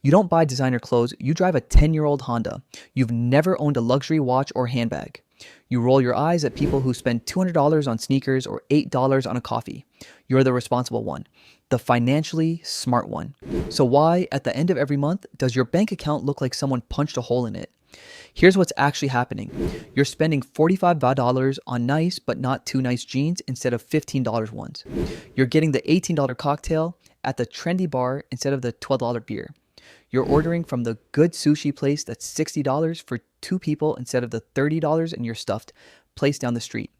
You don't buy designer clothes, you drive a 10-year-old Honda. You've never owned a luxury watch or handbag. You roll your eyes at people who spend $200 on sneakers or $8 on a coffee. You're the responsible one, the financially smart one. So why, at the end of every month, does your bank account look like someone punched a hole in it? Here's what's actually happening. You're spending $45 on nice but not too nice jeans instead of $15 ones. You're getting the $18 cocktail at the trendy bar instead of the $12 beer. You're ordering from the good sushi place that's $60 for two people instead of the $30 in your stuffed place down the street.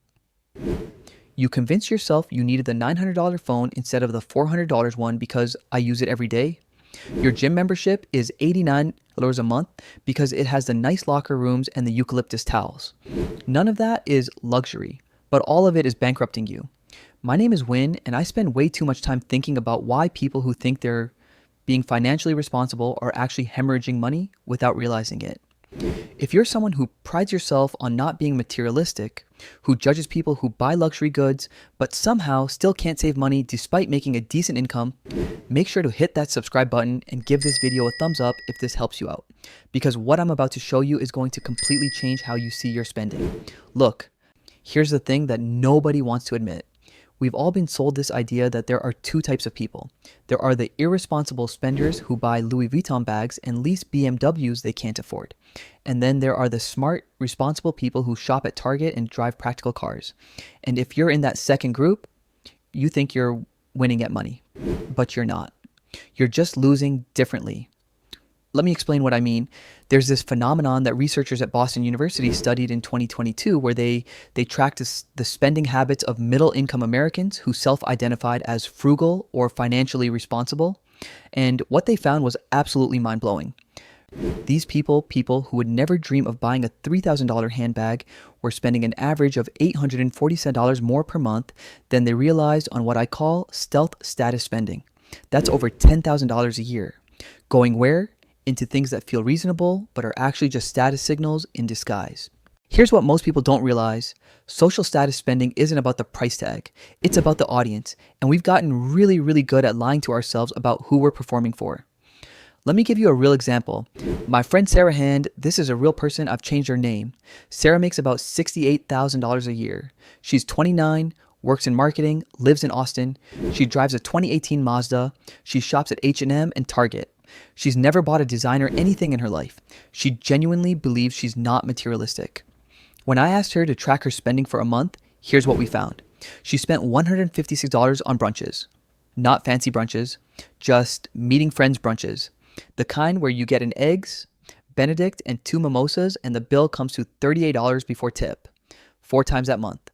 You convinced yourself you needed the $900 phone instead of the $400 one because I use it every day. Your gym membership is $89 a month because it has the nice locker rooms and the eucalyptus towels. None of that is luxury, but all of it is bankrupting you. My name is Win, and I spend way too much time thinking about why people who think they're being financially responsible are actually hemorrhaging money without realizing it. If you're someone who prides yourself on not being materialistic, who judges people who buy luxury goods, but somehow still can't save money despite making a decent income, make sure to hit that subscribe button and give this video a thumbs up if this helps you out. Because what I'm about to show you is going to completely change how you see your spending. Look, here's the thing that nobody wants to admit. We've all been sold this idea that there are two types of people. There are the irresponsible spenders who buy Louis Vuitton bags and lease BMWs they can't afford. And then there are the smart, responsible people who shop at Target and drive practical cars. And if you're in that second group, you think you're winning at money, but you're not. You're just losing differently. Let me explain what I mean. There's this phenomenon that researchers at Boston University studied in 2022 where they tracked the spending habits of middle-income Americans who self-identified as frugal or financially responsible. And what they found was absolutely mind-blowing. These people who would never dream of buying a $3,000 handbag were spending an average of $847 more per month than they realized on what I call stealth status spending. That's over $10,000 a year. Going where? Into things that feel reasonable, but are actually just status signals in disguise. Here's what most people don't realize. Social status spending isn't about the price tag. It's about the audience. And we've gotten really, really good at lying to ourselves about who we're performing for. Let me give you a real example. My friend Sarah Hand, this is a real person, I've changed her name. Sarah makes about $68,000 a year. She's 29, works in marketing, lives in Austin. She drives a 2018 Mazda. She shops at H&M and Target. She's never bought a designer anything in her life. She genuinely believes she's not materialistic. When I asked her to track her spending for a month, here's what we found. She spent $156 on brunches. Not fancy brunches, just meeting friends brunches. The kind where you get an eggs, Benedict, and 2 mimosas, and the bill comes to $38 before tip. 4 times that month.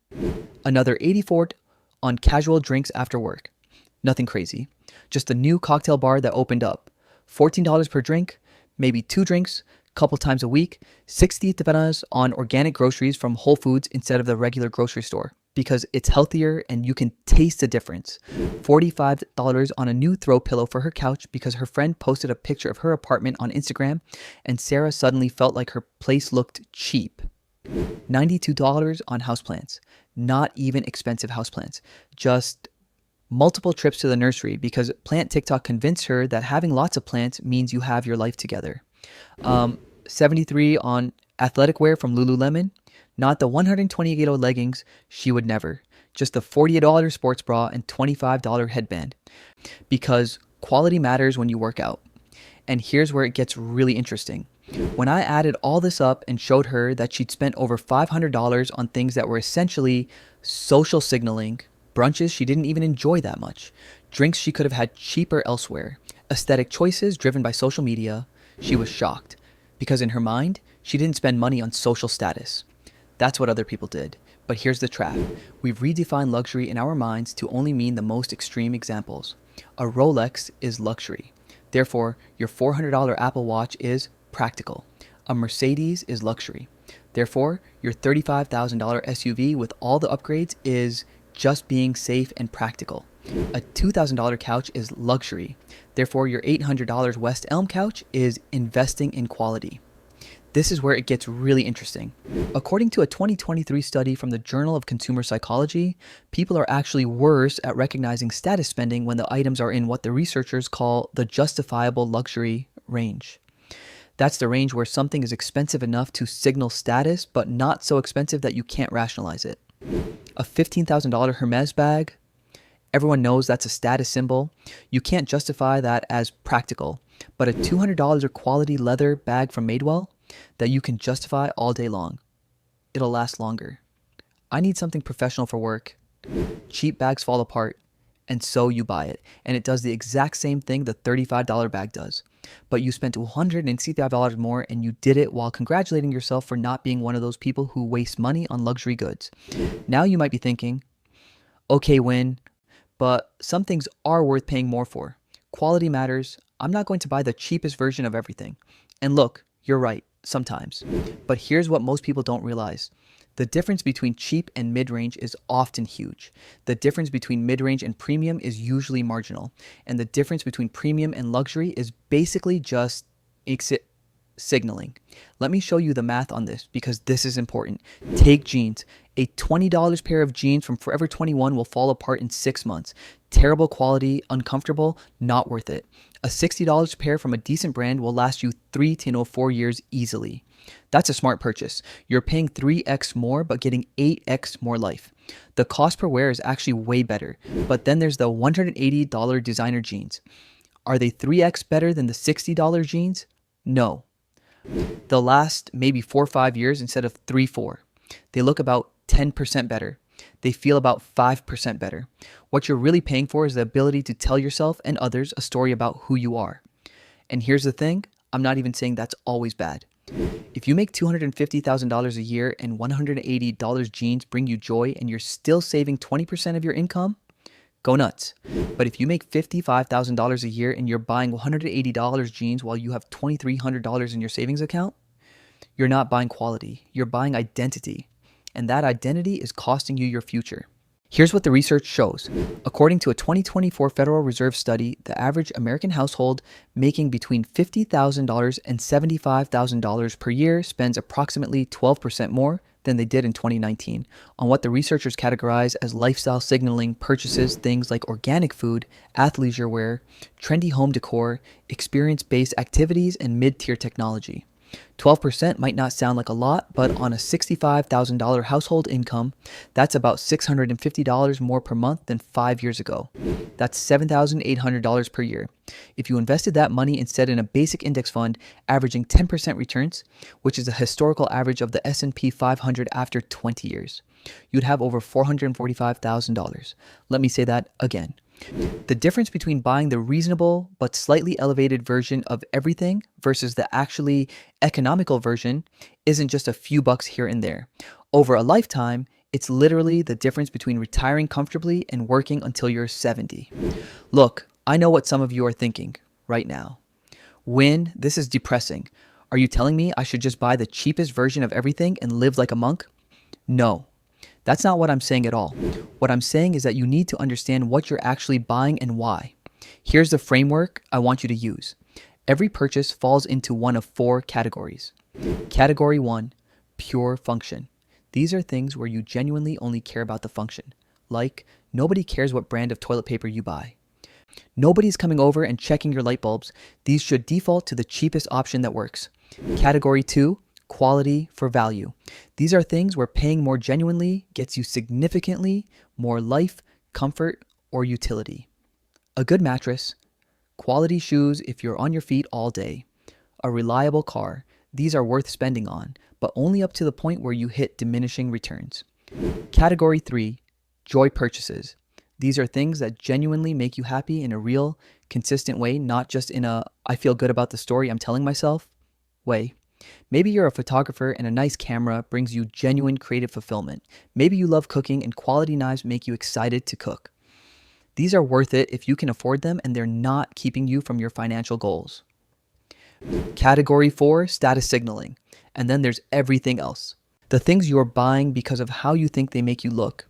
Another $84 on casual drinks after work. Nothing crazy. Just a new cocktail bar that opened up. $14 per drink, maybe 2 drinks, couple times a week, 60 teperas on organic groceries from Whole Foods instead of the regular grocery store because it's healthier and you can taste the difference. $45 on a new throw pillow for her couch because her friend posted a picture of her apartment on Instagram and Sarah suddenly felt like her place looked cheap. $92 on houseplants, not even expensive houseplants, just multiple trips to the nursery because Plant TikTok convinced her that having lots of plants means you have your life together. $73 on athletic wear from Lululemon, not the $128 leggings, she would never. Just the $48 sports bra and $25 headband. Because quality matters when you work out. And here's where it gets really interesting. When I added all this up and showed her that she'd spent over $500 on things that were essentially social signaling, brunches she didn't even enjoy that much, drinks she could have had cheaper elsewhere, aesthetic choices driven by social media, she was shocked. Because in her mind, she didn't spend money on social status. That's what other people did. But here's the trap. We've redefined luxury in our minds to only mean the most extreme examples. A Rolex is luxury. Therefore, your $400 Apple Watch is practical. A Mercedes is luxury. Therefore, your $35,000 SUV with all the upgrades is just being safe and practical. A $2,000 couch is luxury. Therefore, your $800 West Elm couch is investing in quality. This is where it gets really interesting. According to a 2023 study from the Journal of Consumer Psychology, people are actually worse at recognizing status spending when the items are in what the researchers call the justifiable luxury range. That's the range where something is expensive enough to signal status, but not so expensive that you can't rationalize it. A $15,000 Hermes bag, everyone knows that's a status symbol. You can't justify that as practical. But a $200 quality leather bag from Madewell that you can justify all day long. It'll last longer. I need something professional for work. Cheap bags fall apart, and so you buy it. And it does the exact same thing the $35 bag does. But you spent $165 more, and you did it while congratulating yourself for not being one of those people who waste money on luxury goods. Now you might be thinking, okay, Win, but some things are worth paying more for. Quality matters. I'm not going to buy the cheapest version of everything. And look, you're right, sometimes. But here's what most people don't realize. The difference between cheap and mid-range is often huge. The difference between mid-range and premium is usually marginal. And the difference between premium and luxury is basically just signaling. Let me show you the math on this because this is important. Take jeans. A $20 pair of jeans from Forever 21 will fall apart in 6 months. Terrible quality, uncomfortable, not worth it. A $60 pair from a decent brand will last you 3 to 4 years easily. That's a smart purchase. You're paying 3x more but getting 8x more life. The cost per wear is actually way better. But then there's the $180 designer jeans. Are they 3x better than the $60 jeans? No. They'll last maybe 4 or 5 years instead of 3-4. They look about 10% better. They feel about 5% better. What you're really paying for is the ability to tell yourself and others a story about who you are. And here's the thing, I'm not even saying that's always bad. If you make $250,000 a year and $180 jeans bring you joy and you're still saving 20% of your income, go nuts. But if you make $55,000 a year and you're buying $180 jeans while you have $2,300 in your savings account, you're not buying quality, you're buying identity. And that identity is costing you your future. Here's what the research shows. According to a 2024 Federal Reserve study, the average American household making between $50,000 and $75,000 per year spends approximately 12% more than they did in 2019 on what the researchers categorize as lifestyle signaling purchases, things like organic food, athleisure wear, trendy home decor, experience-based activities, and mid-tier technology. 12% might not sound like a lot, but on a $65,000 household income, that's about $650 more per month than 5 years ago. That's $7,800 per year. If you invested that money instead in a basic index fund averaging 10% returns, which is a historical average of the S&P 500 after 20 years, you'd have over $445,000. Let me say that again. The difference between buying the reasonable but slightly elevated version of everything versus the actually economical version isn't just a few bucks here and there. Over a lifetime, it's literally the difference between retiring comfortably and working until you're 70. Look, I know what some of you are thinking right now. Win, this is depressing. Are you telling me I should just buy the cheapest version of everything and live like a monk? No. That's not what I'm saying at all. What I'm saying is that you need to understand what you're actually buying and why. Here's the framework I want you to use. Every purchase falls into one of 4 categories. Category 1, pure function. These are things where you genuinely only care about the function. Like, nobody cares what brand of toilet paper you buy. Nobody's coming over and checking your light bulbs. These should default to the cheapest option that works. Category 2, quality for value. These are things where paying more genuinely gets you significantly more life, comfort, or utility. A good mattress, quality shoes if you're on your feet all day, a reliable car. These are worth spending on, but only up to the point where you hit diminishing returns. Category 3, joy purchases. These are things that genuinely make you happy in a real, consistent way, not just in a I feel good about the story I'm telling myself way. Maybe you're a photographer and a nice camera brings you genuine creative fulfillment. Maybe you love cooking and quality knives make you excited to cook. These are worth it if you can afford them and they're not keeping you from your financial goals. Category 4, status signaling. And then there's everything else. The things you're buying because of how you think they make you look,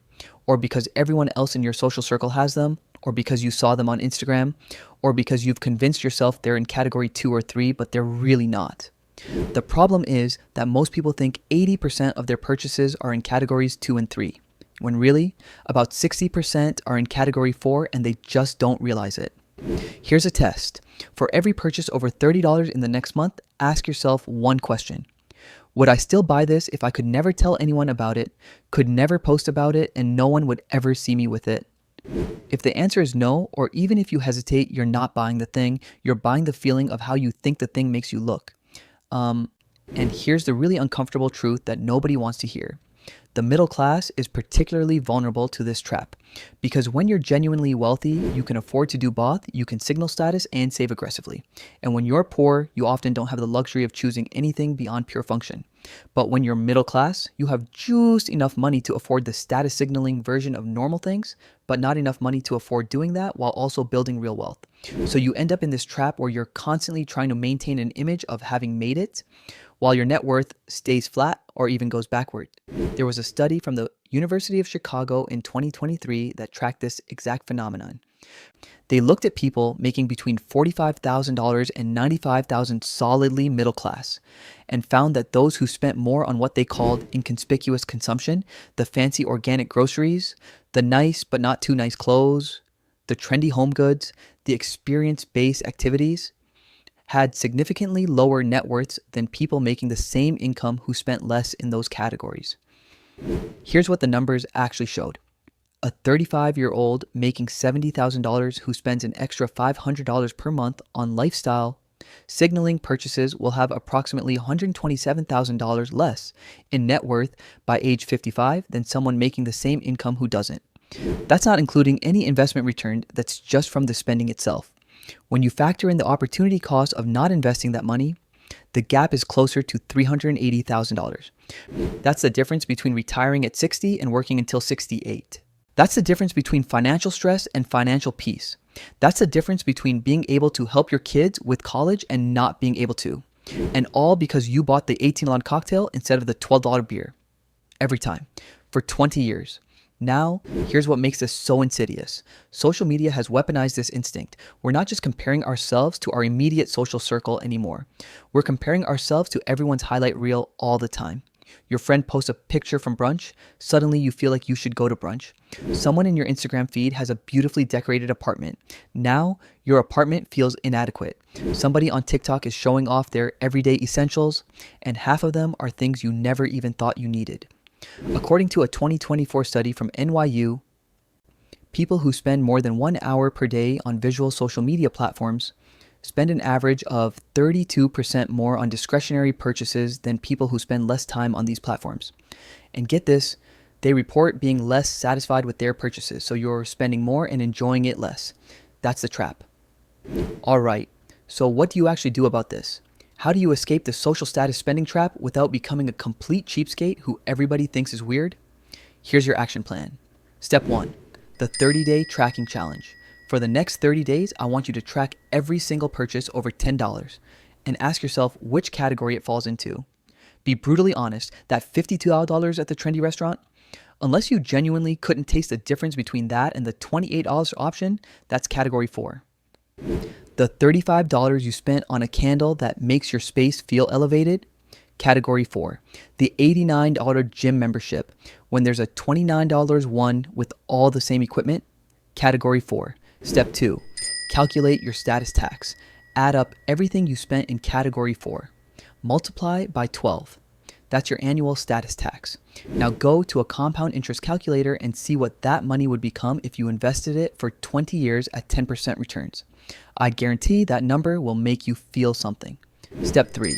or because everyone else in your social circle has them, or because you saw them on Instagram, or because you've convinced yourself they're in category 2 or 3, but they're really not. The problem is that most people think 80% of their purchases are in categories 2 and 3, when really, about 60% are in category 4 and they just don't realize it. Here's a test. For every purchase over $30 in the next month, ask yourself one question. Would I still buy this if I could never tell anyone about it, could never post about it, and no one would ever see me with it? If the answer is no, or even if you hesitate, you're not buying the thing, you're buying the feeling of how you think the thing makes you look. And here's the really uncomfortable truth that nobody wants to hear. The middle class is particularly vulnerable to this trap because when you're genuinely wealthy, you can afford to do both. You can signal status and save aggressively. And when you're poor, you often don't have the luxury of choosing anything beyond pure function. But when you're middle class, you have just enough money to afford the status signaling version of normal things, but not enough money to afford doing that while also building real wealth. So you end up in this trap where you're constantly trying to maintain an image of having made it, while your net worth stays flat or even goes backward. There was a study from the University of Chicago in 2023 that tracked this exact phenomenon. They looked at people making between $45,000 and $95,000 solidly middle class and found that those who spent more on what they called inconspicuous consumption, the fancy organic groceries, the nice but not too nice clothes, the trendy home goods, the experience-based activities, had significantly lower net worths than people making the same income who spent less in those categories. Here's what the numbers actually showed. A 35-year-old making $70,000 who spends an extra $500 per month on lifestyle signaling purchases will have approximately $127,000 less in net worth by age 55 than someone making the same income who doesn't. That's not including any investment return that's just from the spending itself. When you factor in the opportunity cost of not investing that money, the gap is closer to $380,000. That's the difference between retiring at 60 and working until 68. That's the difference between financial stress and financial peace. That's the difference between being able to help your kids with college and not being able to. And all because you bought the $18 cocktail instead of the $12 beer. Every time. For 20 years. Now, here's what makes this so insidious. Social media has weaponized this instinct. We're not just comparing ourselves to our immediate social circle anymore. We're comparing ourselves to everyone's highlight reel all the time. Your friend posts a picture from brunch, suddenly you feel like you should go to brunch. Someone in your Instagram feed has a beautifully decorated apartment. Now, your apartment feels inadequate. Somebody on TikTok is showing off their everyday essentials, and half of them are things you never even thought you needed. According to a 2024 study from NYU, people who spend more than 1 hour per day on visual social media platforms spend an average of 32% more on discretionary purchases than people who spend less time on these platforms. And get this, they report being less satisfied with their purchases, so you're spending more and enjoying it less. That's the trap. All right, so what do you actually do about this? How do you escape the social status spending trap without becoming a complete cheapskate who everybody thinks is weird? Here's your action plan. Step 1, the 30-day tracking challenge. For the next 30 days, I want you to track every single purchase over $10 and ask yourself which category it falls into. Be brutally honest, that $52 at the trendy restaurant, unless you genuinely couldn't taste the difference between that and the $28 option, that's category 4. The $35 you spent on a candle that makes your space feel elevated, category 4. The $89 gym membership when there's a $29 one with all the same equipment, category 4. Step 2, calculate your status tax. Add up everything you spent in category 4. Multiply by 12. That's your annual status tax. Now go to a compound interest calculator and see what that money would become if you invested it for 20 years at 10% returns. I guarantee that number will make you feel something. Step 3,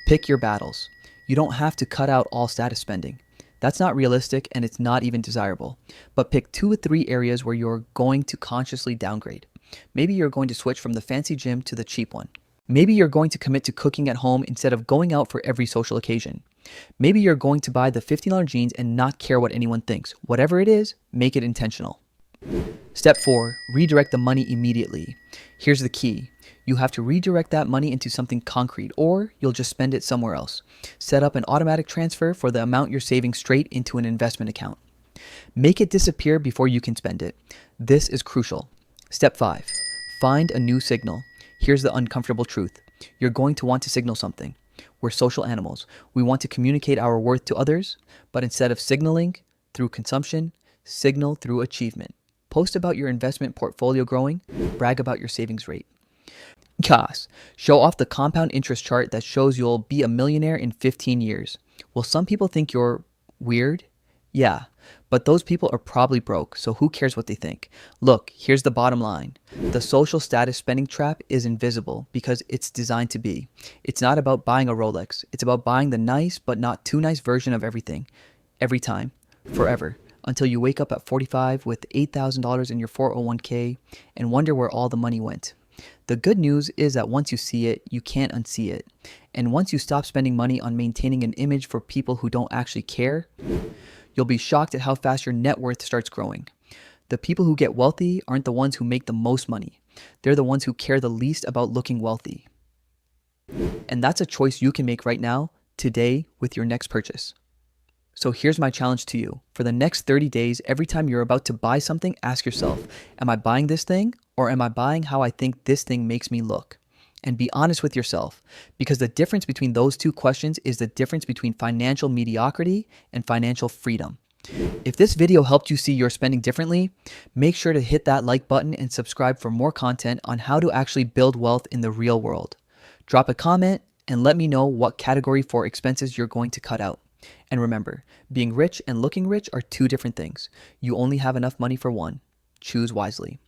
pick your battles. You don't have to cut out all status spending. That's not realistic and it's not even desirable. But pick 2 or 3 areas where you're going to consciously downgrade. Maybe you're going to switch from the fancy gym to the cheap one. Maybe you're going to commit to cooking at home instead of going out for every social occasion. Maybe you're going to buy the $15 jeans and not care what anyone thinks. Whatever it is, make it intentional. Step 4, redirect the money immediately. Here's the key. You have to redirect that money into something concrete or you'll just spend it somewhere else. Set up an automatic transfer for the amount you're saving straight into an investment account. Make it disappear before you can spend it. This is crucial. Step 5, find a new signal. Here's the uncomfortable truth. You're going to want to signal something. We're social animals. We want to communicate our worth to others, but instead of signaling through consumption, signal through achievement. Post about your investment portfolio growing, brag about your savings rate. Yas, show off the compound interest chart that shows you'll be a millionaire in 15 years. Will some people think you're weird? Yeah, but those people are probably broke, so who cares what they think? Look, here's the bottom line. The social status spending trap is invisible because it's designed to be. It's not about buying a Rolex. It's about buying the nice but not too nice version of everything. Every time. Forever. Until you wake up at 45 with $8,000 in your 401k and wonder where all the money went. The good news is that once you see it, you can't unsee it. And once you stop spending money on maintaining an image for people who don't actually care, you'll be shocked at how fast your net worth starts growing. The people who get wealthy aren't the ones who make the most money. They're the ones who care the least about looking wealthy. And that's a choice you can make right now, today, with your next purchase. So here's my challenge to you. For the next 30 days, every time you're about to buy something, ask yourself, am I buying this thing or am I buying how I think this thing makes me look? And be honest with yourself, because the difference between those two questions is the difference between financial mediocrity and financial freedom. If this video helped you see your spending differently, make sure to hit that like button and subscribe for more content on how to actually build wealth in the real world. Drop a comment and let me know what category for expenses you're going to cut out. And remember, being rich and looking rich are two different things. You only have enough money for one. Choose wisely.